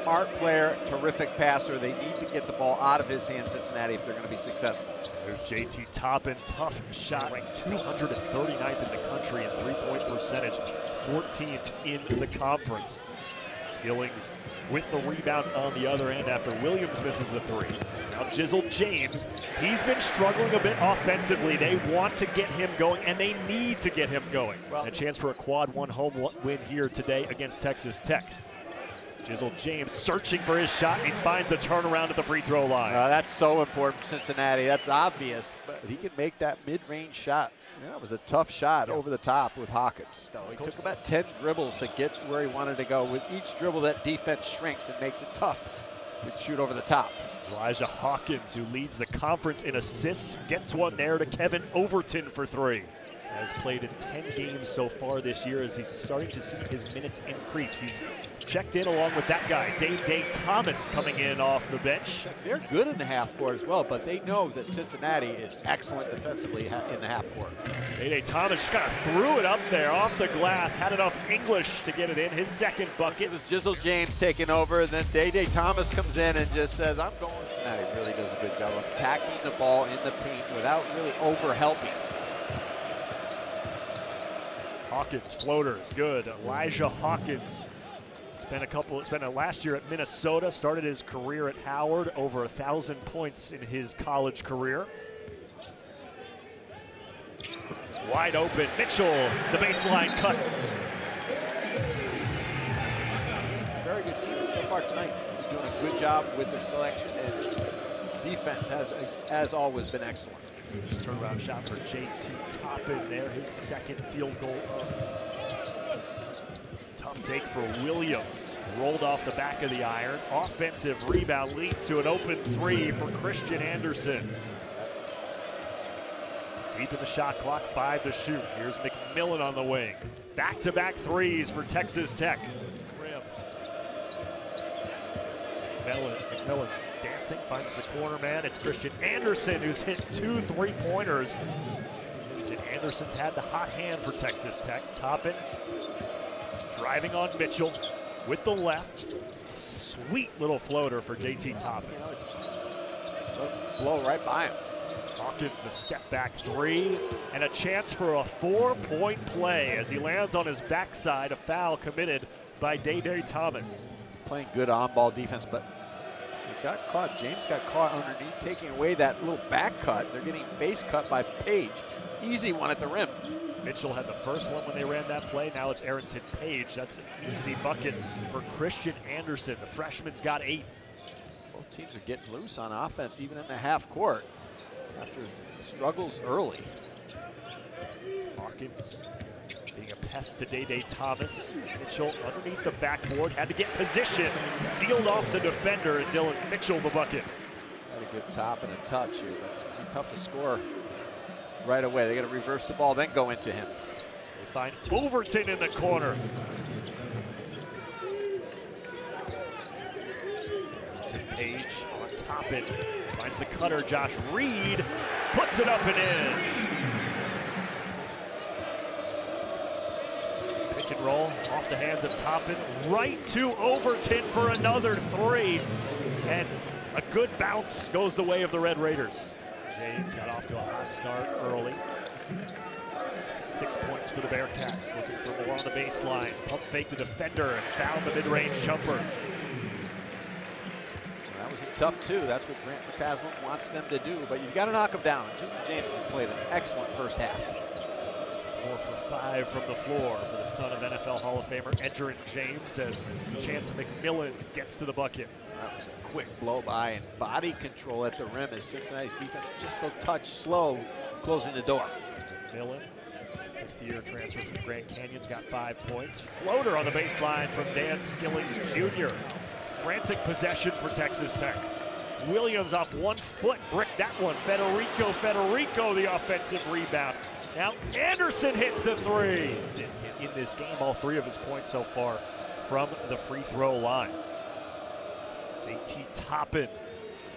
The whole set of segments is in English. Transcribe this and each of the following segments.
smart player, terrific passer. They need to get the ball out of his hands, Cincinnati, if they're going to be successful. There's JT Toppin, tough shot, ranked 239th in the country in three-point percentage, 14th in the conference. Skillings with the rebound on the other end after Williams misses the three. Now Jizzle James, he's been struggling a bit offensively. They want to get him going, and they need to get him going. Well, a chance for a quad one home win here today against Texas Tech. Jizzle James searching for his shot, and he finds a turnaround at the free throw line. That's so important for Cincinnati. That's obvious, but he can make that mid-range shot. Yeah, it was a tough shot over the top with Hawkins. He took about 10 dribbles to get where he wanted to go. With each dribble, that defense shrinks and makes it tough to shoot over the top. Elijah Hawkins, who leads the conference in assists, gets one there to Kevin Overton for three. Has played in 10 games so far this year as he's starting to see his minutes increase. He's checked in along with that guy, Day Thomas, coming in off the bench. They're good in the half court as well, but they know that Cincinnati is excellent defensively in the half court. Day Thomas just kind of threw it up there off the glass, had enough English to get it in, his second bucket. It was Jizzle James taking over, and then Day Thomas comes in and just says, I'm going. Cincinnati really does a good job of attacking the ball in the paint without really over-helping. Hawkins floater is good. Elijah Hawkins spent last year at Minnesota, started his career at Howard, over 1,000 points in his college career. Wide open, Mitchell, the baseline cut. Very good team so far tonight. Doing a good job with their selection, and defense has always been excellent. Just turnaround shot for JT Toppin there, his second field goal. Tough take for Williams. Rolled off the back of the iron. Offensive rebound leads to an open three for Christian Anderson. Deep in the shot clock, 5 to shoot. Here's McMillan on the wing. Back-to-back threes for Texas Tech. McMillan dancing, finds the corner man. It's Christian Anderson who's hit 2 3-pointers. Christian Anderson's had the hot hand for Texas Tech. Toppin driving on Mitchell with the left. Sweet little floater for JT Toppin. Blow right by him. Hawkins a step back three and a chance for a 4-point play as he lands on his backside. A foul committed by Day Thomas. Playing good on-ball defense, but he got caught. James got caught underneath, taking away that little back cut. They're getting face cut by Page. Easy one at the rim. Mitchell had the first one when they ran that play. Now it's Arrington Page. That's an easy bucket for Christian Anderson. The freshman's got 8. Both teams are getting loose on offense, even in the half court, after struggles early. Hawkins being a pest to Day Thomas. Mitchell underneath the backboard, had to get position, sealed off the defender, and Dylan Mitchell the bucket. Had a good top and a touch here, but it's going to be tough to score right away. They got to reverse the ball, then go into him. They find Overton in the corner. Page on Toppin, finds the cutter, Josh Reed, puts it up and in. Pick and roll off the hands of Toppin, right to Overton for another 3. And a good bounce goes the way of the Red Raiders. James got off to a hot start early. 6 points for the Bearcats, looking for more on the baseline. Pump fake to defender and found the mid-range jumper. That was a tough 2. That's what Grant McCaslin wants them to do, but you've got to knock them down. Jizzle James has played an excellent first half. 4 for 5 from the floor for the son of NFL Hall of Famer Edgerrin James as Chance McMillan gets to the bucket. That was a quick blow by and body control at the rim as Cincinnati's defense just a touch slow closing the door. McMillan, 5th-year transfer from Grand Canyon's got 5 points. Floater on the baseline from Dan Skillings Jr. Frantic possession for Texas Tech. Williams off 1 foot, bricked that one. Federico the offensive rebound. Now Anderson hits the 3. In this game, all 3 of his points so far from the free throw line. JT Toppin.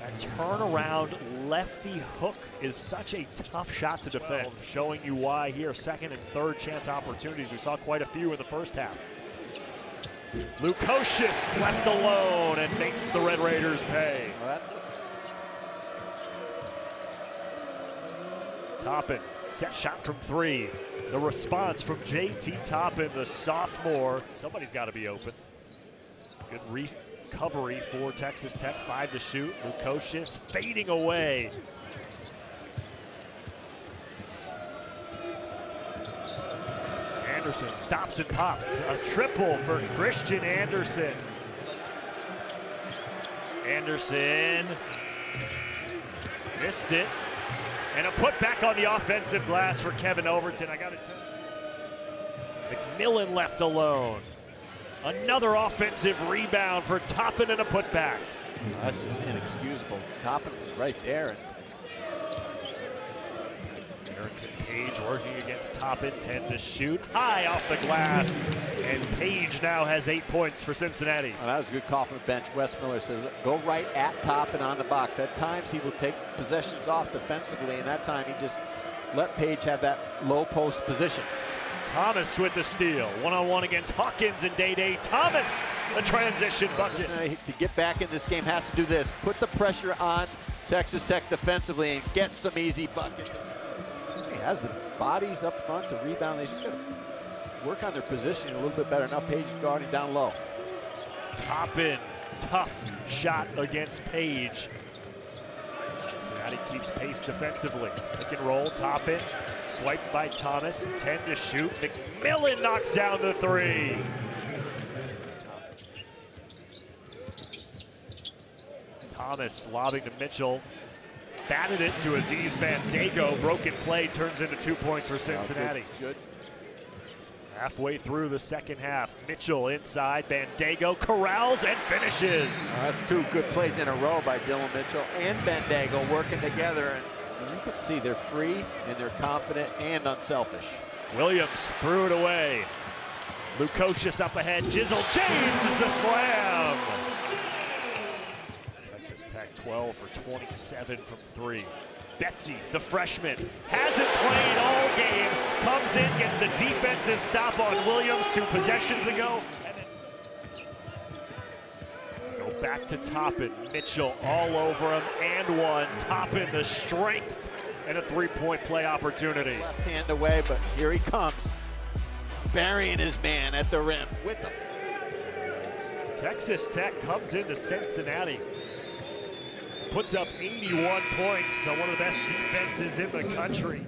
That turnaround lefty hook is such a tough shot to defend. Showing you why here. 2nd and 3rd chance opportunities. We saw quite a few in the first half. Lukosius left alone and makes the Red Raiders pay. Well, Toppin, set shot from 3. The response from J.T. Toppin, the sophomore. Somebody's got to be open. Good recovery for Texas Tech. 5 to shoot. Lukosius fading away. Anderson stops and pops. A triple for Christian Anderson. Anderson missed it. And a putback on the offensive glass for Kevin Overton. I got to tell you. McMillan left alone. Another offensive rebound for Toppin and a putback. That's just inexcusable. Toppin was right there. And Barrington Page working against Toppin, 10 to shoot. High off the glass. And Page now has 8 points for Cincinnati. that was a good call from the bench. Wes Miller says, go right at Toppin on the box. At times he will take possessions off defensively, and that time he just let Page have that low post position. Thomas with the steal. One-on-one against Hawkins and Day-Day. Thomas, the transition bucket. To get back in this game has to do this. Put the pressure on Texas Tech defensively and get some easy buckets. He has the bodies up front to rebound. They just got to work on their positioning a little bit better. Now Page is guarding down low. Toppin, tough shot against Page. Cincinnati keeps pace defensively. Pick and roll, Toppin, swiped by Thomas, 10 to shoot. McMillan knocks down the 3. Thomas lobbing to Mitchell. Batted it to Aziz Bandago. Broken play turns into 2 points for Cincinnati. Good. Halfway through the second half, Mitchell inside, Bandago corrals and finishes. That's 2 good plays in a row by Dylan Mitchell and Bandago working together. And you can see they're free and they're confident and unselfish. Williams threw it away. Lukosius up ahead. Jizzle James, the slam. Texas Tech 12 for 27 from 3. Betsy, the freshman, hasn't played all game. Comes in, gets the defensive stop on Williams 2 possessions ago. Go back to Toppin. Mitchell all over him and 1. Toppin, the strength, and a 3-point play opportunity. Left hand away, but here he comes. Burying his man at the rim with him. Texas Tech comes into Cincinnati. Puts up 81 points, so one of the best defenses in the country.